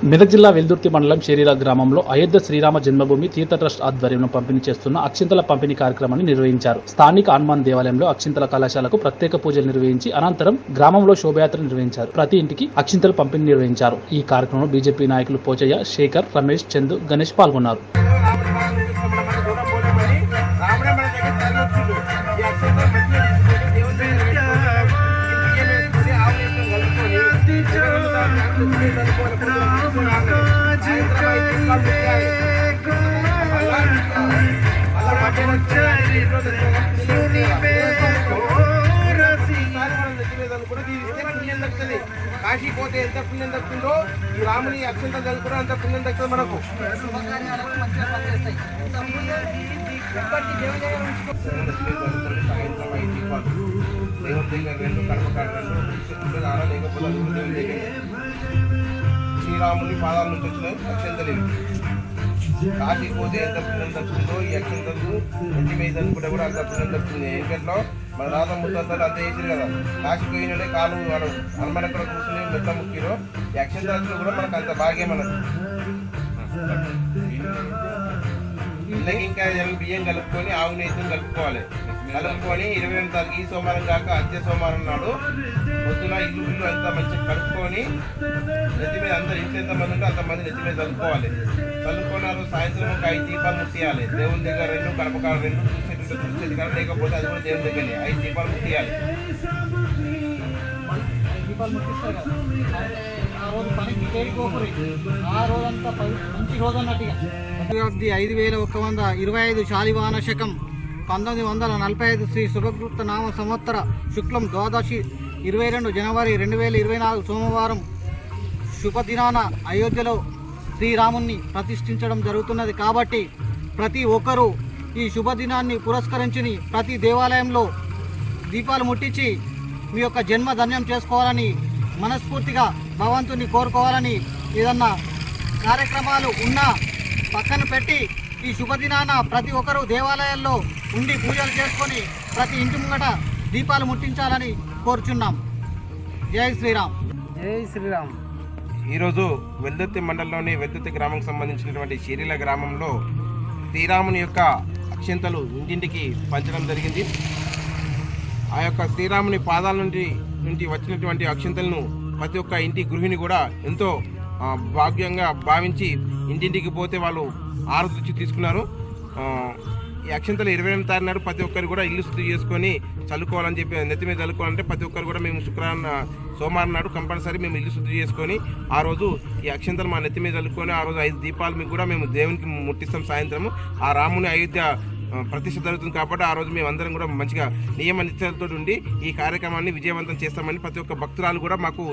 మెదక్ జిల్లా వెల్దుర్తి మండలం షేరిలా గ్రామంలో అయోధ్య శ్రీరామ జన్మభూమి తీర్థ ట్రస్ట్ ఆధ్వర్యంలో పంపిణీ చేస్తున్న అక్షింతల పంపిణీ కార్యక్రమాన్ని నిర్వహించారు. స్థానిక హనుమాన్ దేవాలయంలో అక్షింతల కళాశాలకు ప్రత్యేక పూజలు నిర్వహించి అనంతరం గ్రామంలో శోభయాత్ర నిర్వహించారు. ప్రతి ఇంటికి అక్షింతల పంపిణీ నిర్వహించారు. ఈ కార్యక్రమంలో బీజేపీ నాయకులు పోచయ్య, శేఖర్, రమేష్, చందు, గణేష్ పాల్గొన్నారు. కాశీ పోతే ఎంత పుణ్యం దక్కుతుందో ఈ రాముని అక్షంతం చదువుకున్నా అంత పుణ్యం దక్కుతుంది మనకు. శ్రీరాముని పాదాల నుంచి వచ్చిన అక్షంతలు కాశీ పోతే ఎంత పుణ్యం దక్కుతుందో ఈ అక్షంతలు ఎన్ని మీద అనుకుంటే కూడా అంత పుణ్యం దక్కుతుంది. ఎందుకంటే మన రాధ ముత్తాలు అంత చేసారు కదా, కాశీ పోయినడే కాలు వాడు హనుమాన్ ఎక్కడ కూర్చుని మెత్త ముక్కిరో ఈ అక్షంతలు కూడా మనకు అంత భాగ్యం అన్నది. ఇళ్ళకి ఇంకా బియ్యం కలుపుకొని ఆవు నేతిని కలుపుకొని 22 తారీఖు ఈ సోమవారం కాక అత్య సోమవారం నాడు పొద్దున ఇల్లు అంతా మంచిగా కలుపుకొని నెత్తి మీద అందరూ ఇంట్లో ఎంతమంది ఉంటే అంతమంది నెత్తి మీద చల్లుకోవాలి. చల్లుకున్నారు సాయంత్రం ఒక 5 దీపాలు ముట్టియాలి. దేవుని దగ్గర 2 కడపకాలు 2 చూసేది కాదు, లేకపోతే అది కూడా దేవుని దగ్గరనే 5 దీపాలు ముట్టియాలి. శతాబ్ది 5125 శాలివాహన శకం 1945 శ్రీ శుభకృత నామ సంవత్సర శుక్లం ద్వాదశి 22 జనవరి 2024 సోమవారం శుభదినాన అయోధ్యలో శ్రీరాముని ప్రతిష్ఠించడం జరుగుతున్నది. కాబట్టి ప్రతి ఒక్కరూ ఈ శుభదినాన్ని పురస్కరించి ప్రతి దేవాలయంలో దీపాలు ముట్టించి మీ యొక్క జన్మ ధన్యం చేసుకోవాలని మనస్ఫూర్తిగా భగవంతుని కోరుకోవాలని, ఏదన్నా కార్యక్రమాలు ఉన్నా పక్కన పెట్టి ఈ శుభదినాన ప్రతి ఒక్కరూ దేవాలయాల్లో ఉండి పూజలు చేసుకొని ప్రతి ఇంటి ముంగట దీపాలు ముట్టించాలని కోరుచున్నాం. జై శ్రీరామ్. జై శ్రీరామ్. ఈరోజు వెల్దుర్తి మండలంలోని వెల్దుర్తి గ్రామంకి సంబంధించినటువంటి షేరిలా గ్రామంలో శ్రీరాముని యొక్క అక్షంతలు ఇంటింటికి పంచడం జరిగింది. ఆ యొక్క శ్రీరాముని పాదాల నుండి వచ్చినటువంటి అక్షంతలను ప్రతి ఒక్క ఇంటి గృహిణి కూడా ఎంతో భాగ్యంగా భావించి ఇంటింటికి పోతే వాళ్ళు ఆరతి తీసుకున్నారు. ఈ అక్షంతలు 22 తారీఖు నాడు ప్రతి ఒక్కరు కూడా ఇల్లు శుద్ధి చేసుకొని చల్లుకోవాలని చెప్పి నెత్తి మీద చల్లుకోవాలంటే ప్రతి ఒక్కరు కూడా మేము సోమవారం నాడు కంపల్సరీ మేము ఇల్లు శుద్ధి చేసుకొని ఆ రోజు ఈ అక్షంతలు మా నెత్తి మీద చల్లుకొని ఆ రోజు 5 దీపాలు మీకు కూడా మేము దేవునికి ముట్టిస్తాం. సాయంత్రం ఆ రాముని అయోధ్య ప్రతిష్ఠ జరుగుతుంది కాబట్టి ఆ రోజు మేము అందరం కూడా మంచిగా నియమ నిశ్చయాలతో ఉండి ఈ కార్యక్రమాన్ని విజయవంతం చేస్తామని ప్రతి ఒక్క భక్తురాలు కూడా మాకు